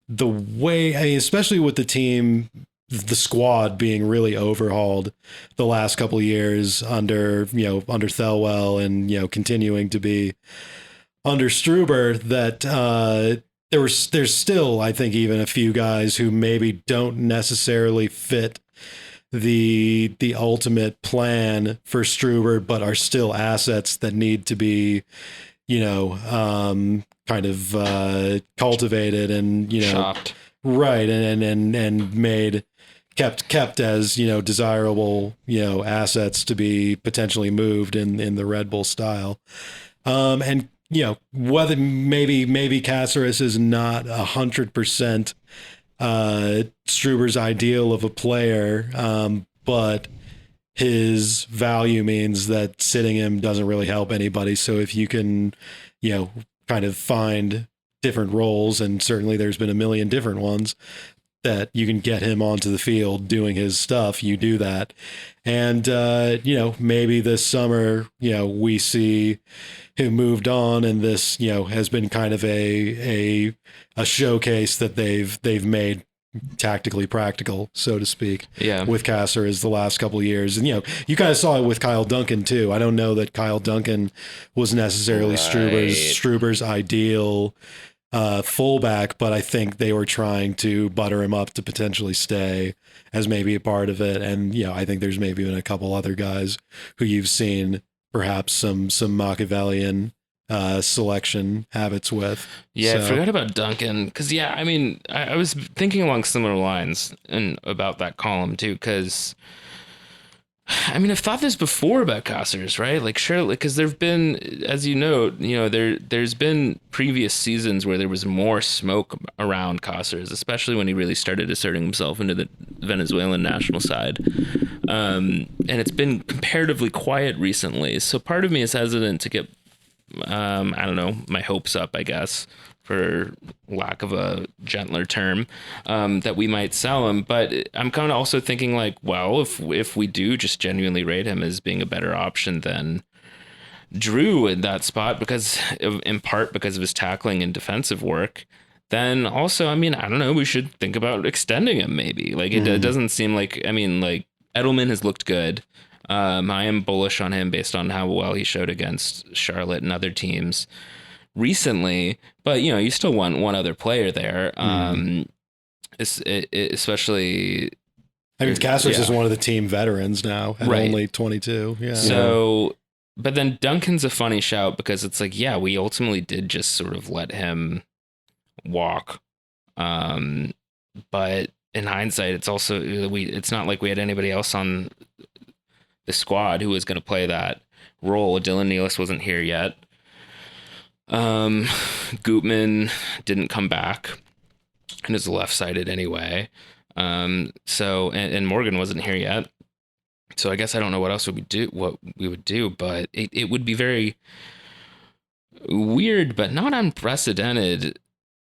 the way, especially with the team, the squad being really overhauled the last couple of years under Thelwell and, continuing to be under Struber, that there's still, I think, even a few guys who maybe don't necessarily fit the ultimate plan for Struber, but are still assets that need to be, kind of cultivated and, Shopped. Right. And made, kept as, desirable, assets to be potentially moved in the Red Bull style. And, whether maybe Caceres is not 100% Struber's ideal of a player, but his value means that sitting him doesn't really help anybody. So if you can, kind of find different roles, and certainly there's been a million different ones, that you can get him onto the field doing his stuff, you do that. And, maybe this summer, we see him moved on, and this, has been kind of a showcase that they've made tactically practical, so to speak, with Caceres the last couple of years. And, you kind of saw it with Kyle Duncan too. I don't know that Kyle Duncan was necessarily Struber's ideal fullback, but I think they were trying to butter him up to potentially stay as maybe a part of it. And, I think there's maybe been a couple other guys who you've seen perhaps some Machiavellian selection habits with. Yeah, so. I forgot about Duncan because, I was thinking along similar lines and about that column too, because I've thought this before about Caceres, right? Like, sure, because there've been, as there's been previous seasons where there was more smoke around Caceres, especially when he really started asserting himself into the Venezuelan national side. And it's been comparatively quiet recently. So part of me is hesitant to get, my hopes up, I guess, for lack of a gentler term, that we might sell him. But I'm kind of also thinking like, well, if we do just genuinely rate him as being a better option than Drew in that spot in part because of his tackling and defensive work, then also, I mean, I don't know, we should think about extending him maybe. Like it doesn't seem like, I mean, like Edelman has looked good. I am bullish on him based on how well he showed against Charlotte and other teams recently, but you still want one other player there. Especially, I mean, Castros is one of the team veterans now at only 22. Yeah. So, but then Duncan's a funny shout because it's like, yeah, we ultimately did just sort of let him walk. But in hindsight, it's also, it's not like we had anybody else on the squad who was going to play that role. Dylan Nealis wasn't here yet. Gutman didn't come back and is left-sided anyway. So Morgan wasn't here yet. So I guess I don't know what we would do, but it would be very weird, but not unprecedented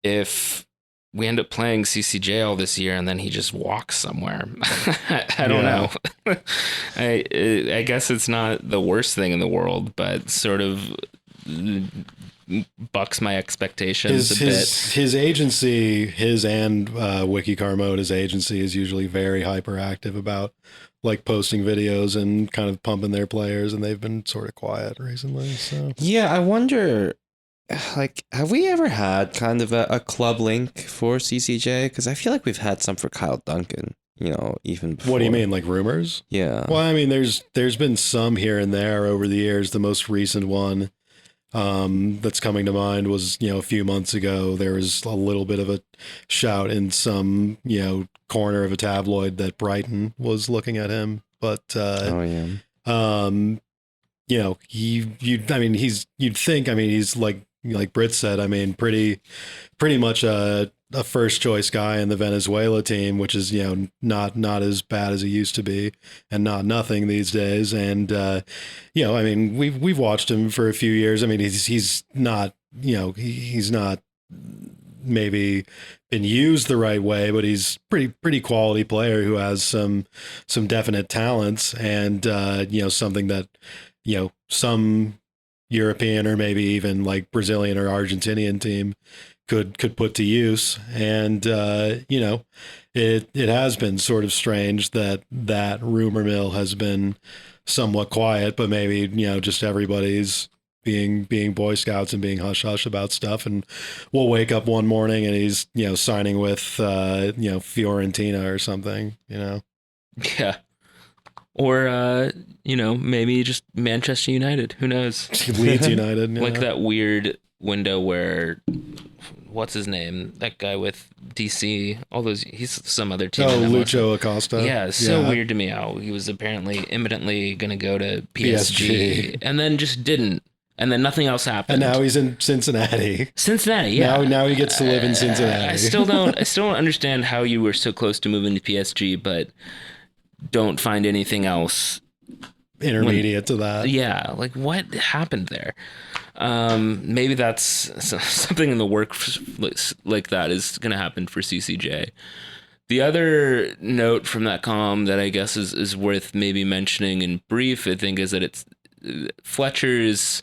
if we end up playing CCJ all this year and then he just walks somewhere. I don't know. I guess it's not the worst thing in the world, but sort of bucks my expectations a bit. His agency, his and Wiki Carmoda's agency is usually very hyperactive about like posting videos and kind of pumping their players, and they've been sort of quiet recently. So yeah, I wonder, like, have we ever had kind of a club link for CCJ? Because I feel like we've had some for Kyle Duncan, even before. What do you mean, like rumors? Yeah. Well, I mean, there's been some here and there over the years. The most recent one that's coming to mind was, a few months ago, there was a little bit of a shout in some, corner of a tabloid that Brighton was looking at him. But, you'd think, he's like Brit said, pretty much a first choice guy in the Venezuela team, which is, not as bad as he used to be and not nothing these days. And, we've watched him for a few years. He's not, he's not maybe been used the right way, but he's pretty quality player who has some definite talents and, something that, some European or maybe even like Brazilian or Argentinian team could put to use. And, it has been sort of strange that rumor mill has been somewhat quiet, but maybe, just everybody's being Boy Scouts and being hush hush about stuff. And we'll wake up one morning and he's, signing with, Fiorentina or something, Yeah. Or, maybe just Manchester United. Who knows? Leeds United. Like that weird window where, what's his name? That guy with DC, he's some other team. Oh, Lucho Acosta. Yeah, it's so weird to me how he was apparently imminently going to go to PSG and then just didn't. And then nothing else happened. And now he's in Cincinnati. Cincinnati, yeah. Now he gets to live in Cincinnati. I still don't understand how you were so close to moving to PSG, but don't find anything else intermediate to that. Yeah, like what happened there? Maybe that's something in the works like that is going to happen for CCJ. The other note from that column that I guess is worth maybe mentioning in brief, I think, is that it's Fletcher's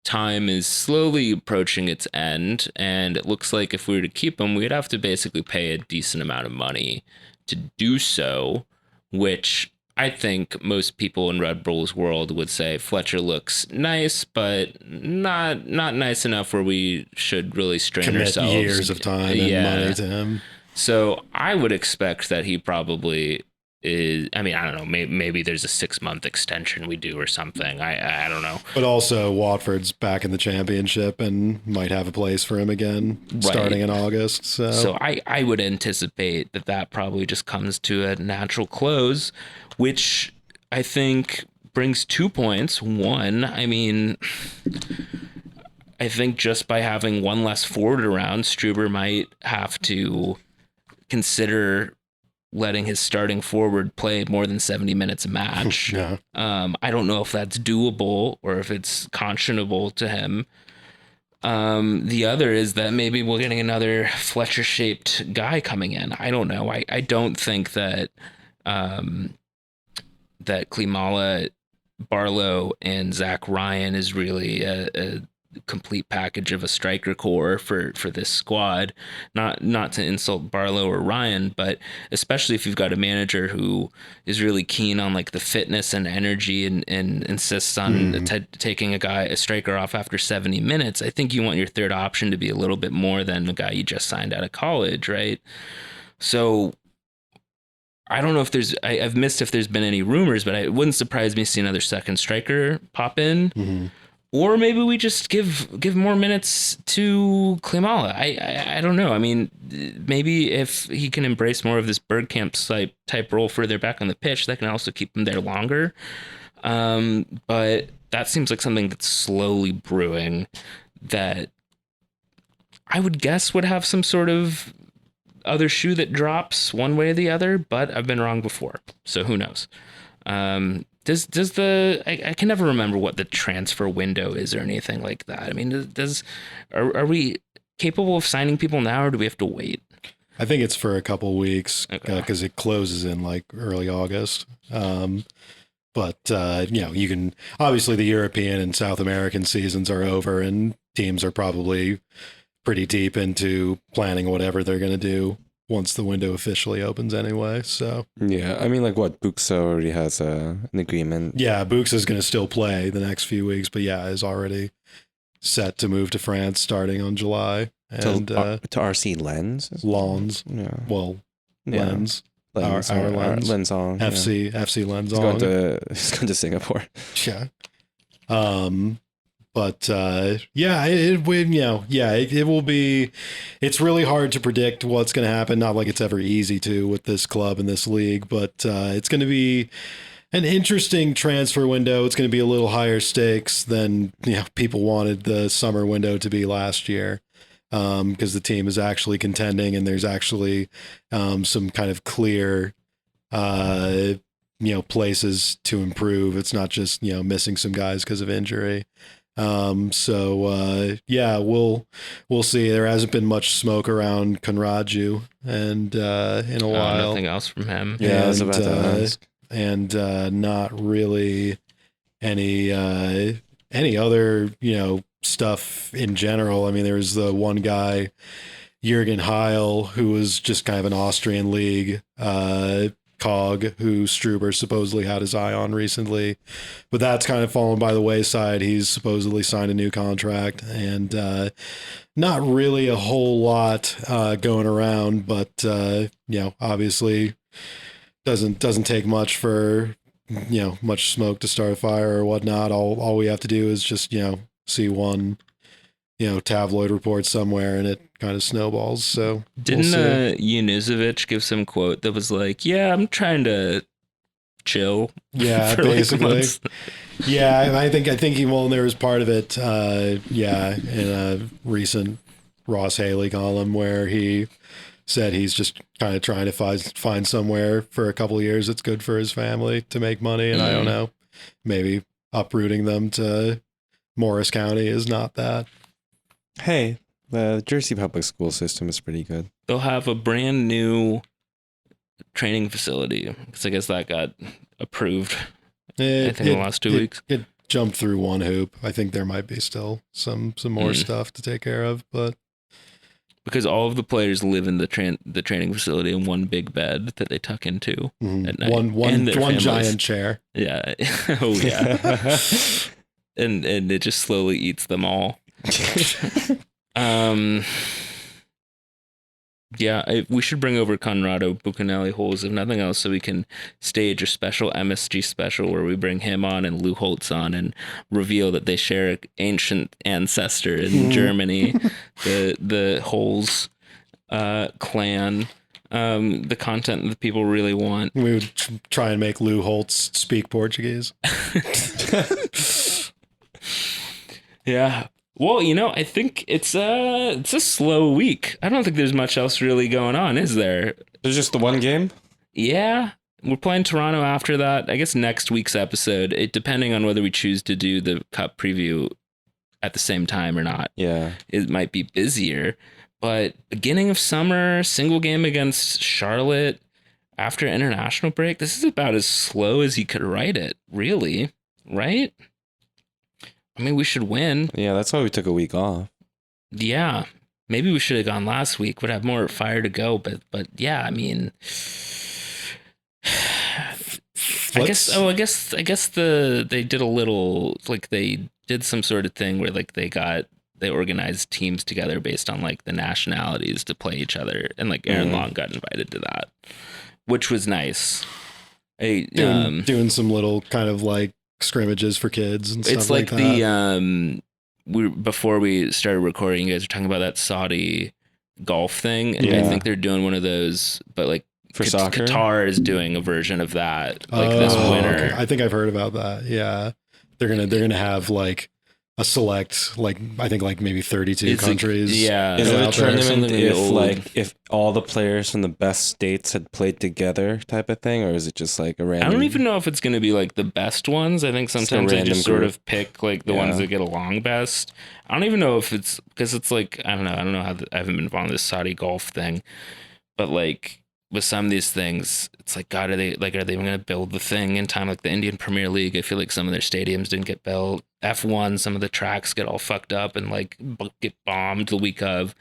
time is slowly approaching its end, and it looks like if we were to keep him, we'd have to basically pay a decent amount of money to do so, which I think most people in Red Bull's world would say Fletcher looks nice, but not nice enough where we should really strain commit ourselves. Years of time and money to him. So I would expect that he probably is. I don't know. Maybe there's a 6-month extension we do or something. I don't know. But also Watford's back in the championship and might have a place for him again starting in August. So I would anticipate that probably just comes to a natural close, which I think brings 2 points. One, I think just by having one less forward around, Struber might have to consider letting his starting forward play more than 70 minutes a match. Yeah. I don't know if that's doable or if it's conscionable to him. The other is that maybe we're getting another Fletcher-shaped guy coming in. I don't know. I don't think that that Klimala Barlow and Zach Ryan is really a complete package of a striker core for this squad. Not to insult Barlow or Ryan, but especially if you've got a manager who is really keen on like the fitness and energy and insists on taking a striker off after 70 minutes, I think you want your third option to be a little bit more than the guy you just signed out of college, right? So I don't know if I've missed if there's been any rumors, but it wouldn't surprise me to see another second striker pop in. Or maybe we just give more minutes to Klimala. I don't know. I mean, maybe if he can embrace more of this Bergkamp type role further back on the pitch, that can also keep him there longer. But that seems like something that's slowly brewing that I would guess would have some sort of other shoe that drops one way or the other, but I've been wrong before. So who knows? I can never remember what the transfer window is or anything like that. I mean, are we capable of signing people now, or do we have to wait? I think it's for a couple weeks because it closes in like early August. But you can obviously the European and South American seasons are over, and teams are probably pretty deep into planning whatever they're going to do once the window officially opens anyway. So yeah, I mean, like what, Buxa already has an agreement. Yeah, Buxa is going to still play the next few weeks, but yeah, is already set to move to France starting on July. And to RC Lens? Lens. Yeah. Well, Yeah. Lens. Lens, Our Lens. Lens on. FC Lens He's on. he's going to Singapore. Yeah. But it will be. It's really hard to predict what's going to happen. Not like it's ever easy to with this club and this league, but it's going to be an interesting transfer window. It's going to be a little higher stakes than people wanted the summer window to be last year, because the team is actually contending and there's actually some kind of clear places to improve. It's not just missing some guys because of injury. We'll see. There hasn't been much smoke around Conraju and in a while. Nothing else from him. Yeah, I was about to ask. And not really any other stuff in general. I mean, there's the one guy, Jürgen Heil, who was just kind of an Austrian league cog who Struber supposedly had his eye on recently, but that's kind of fallen by the wayside. He's supposedly signed a new contract, and not really a whole lot going around, but obviously doesn't take much for much smoke to start a fire or whatnot. All we have to do is just see one tabloid report somewhere and it kind of snowballs. So didn't Junuzovic give some quote that was like, yeah, I'm trying to chill? Yeah, for basically. Like Yeah, I think there was part of it in a recent Ross Haley column where he said he's just kind of trying to find somewhere for a couple of years that's good for his family to make money, and I don't know, maybe uprooting them to Morris County is not that. Hey, the Jersey public school system is pretty good. They'll have a brand new training facility, because I guess that got approved in the last 2 weeks. It jumped through one hoop. I think there might be still some more stuff to take care of, but because all of the players live in the training facility in one big bed that they tuck into at night. One giant chair. Yeah. Oh yeah. and it just slowly eats them all. We should bring over Conrado Bucanelli Holes, if nothing else, so we can stage a special MSG special where we bring him on and Lou Holtz on and reveal that they share an ancient ancestor in Germany, the Holes clan. The content that people really want. We would try and make Lou Holtz speak Portuguese. Yeah. Well, I think it's a slow week. I don't think there's much else really going on, is there? There's just the one game? Yeah. We're playing Toronto after that. I guess next week's episode, depending on whether we choose to do the Cup preview at the same time or not. Yeah. It might be busier. But beginning of summer, single game against Charlotte after international break, this is about as slow as you could write it, really. right? I mean, we should win. Yeah, that's why we took a week off. Yeah. Maybe we should have gone last week. Would have more fire to go, but yeah, I mean, I guess they did a little, like, they did some sort of thing where, like, they organized teams together based on, like, the nationalities to play each other, and, like, Aaron Long got invited to that, which was nice. Doing some little kind of like scrimmages for kids and stuff it's like that. Before we started recording, you guys were talking about that Saudi golf thing, and I think they're doing one of those, but like for soccer. Qatar is doing a version of that, like this winter. Okay. I think I've heard about that. Yeah, they're gonna have like a select, like I think like maybe 32 countries. Is it a tournament if all the players from the best states had played together type of thing, or is it just like a random? I don't even know if it's going to be like the best ones. I think sometimes they just sort of pick like the ones that get along best. I don't even know if it's because it's like I don't know how I haven't been following this Saudi golf thing, but like with some of these things, it's like, God, are they even going to build the thing in time? Like the Indian Premier League, I feel like some of their stadiums didn't get built. F1, some of the tracks get all fucked up and like get bombed the week of.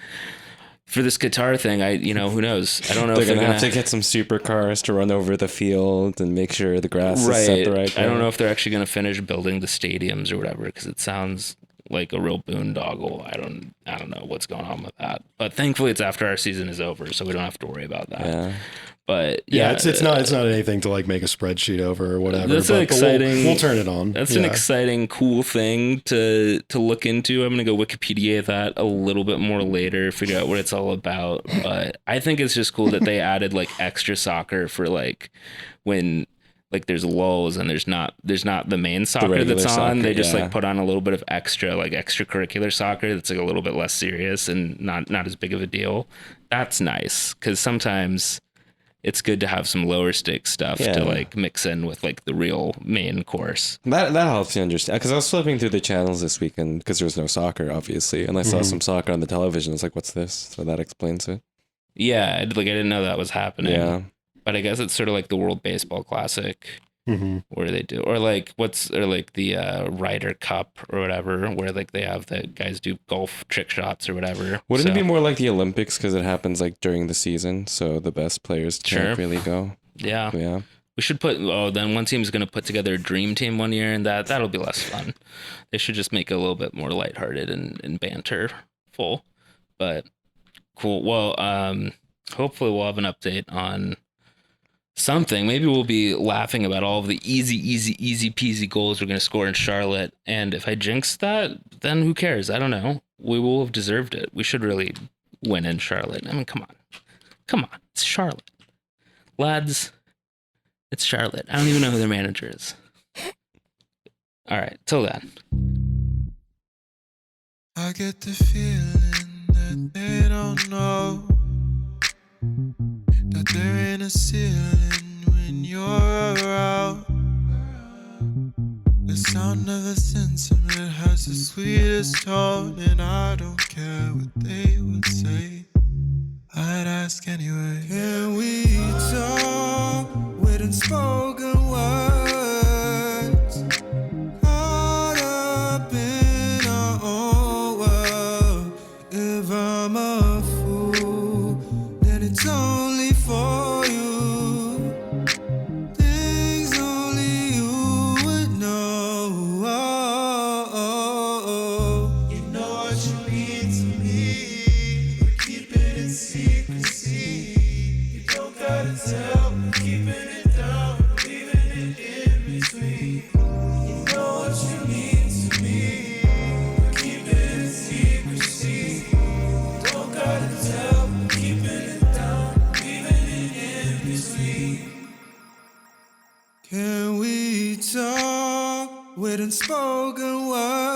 For this Qatar thing, who knows? I don't know. They're gonna have to get some supercars to run over the field and make sure the grass is set the right way. I don't know if they're actually gonna finish building the stadiums or whatever, because it sounds like a real boondoggle. I don't know what's going on with that. But thankfully, it's after our season is over, so we don't have to worry about that. Yeah. But it's not anything to like make a spreadsheet over or whatever. That's an exciting. We'll turn it on. That's an exciting, cool thing to look into. I'm gonna go Wikipedia that a little bit more later, figure out what it's all about. But I think it's just cool that they added like extra soccer for like when like there's lulls and there's not the main soccer that's on. Soccer, they just like put on a little bit of extracurricular soccer that's like a little bit less serious and not as big of a deal. That's nice, because sometimes it's good to have some lower stakes stuff to like mix in with like the real main course. That helps you understand, because I was flipping through the channels this weekend because there was no soccer, obviously, and I saw some soccer on the television. I was like, what's this? So that explains it. Yeah, I didn't know that was happening. Yeah. But I guess it's sort of like the World Baseball Classic, where they do, or like the Ryder Cup or whatever, where like they have the guys do golf trick shots or whatever. Wouldn't it be more like the Olympics, because it happens like during the season, so the best players can't really go? Yeah. We should then one team's going to put together a dream team one year, and that'll be less fun. They should just make it a little bit more lighthearted and banterful. But cool. Well, hopefully we'll have an update on something. Maybe we'll be laughing about all of the easy peasy goals we're going to score in Charlotte. And if I jinx that, then who cares? I don't know. We will have deserved it. We should really win in Charlotte. I mean, come on. It's Charlotte. Lads, it's Charlotte. I don't even know who their manager is. All right. Till then. I get the feeling that they don't know that there ain't a ceiling when you're around. The sound of the sentiment has the sweetest tone, and I don't care what they would say, I'd ask anyway. Can we talk with unspoken words? Caught up in our own world. If I'm a fool, then it's only for you. Things only you would know. You know what you mean to me. We keep it in secrecy. You don't gotta tell me. Keeping it down, leaving it in between. You know what you mean to me. We keep it in secrecy. You don't gotta tell me. Keeping it down, leaving it in between. Can we talk with unspoken words?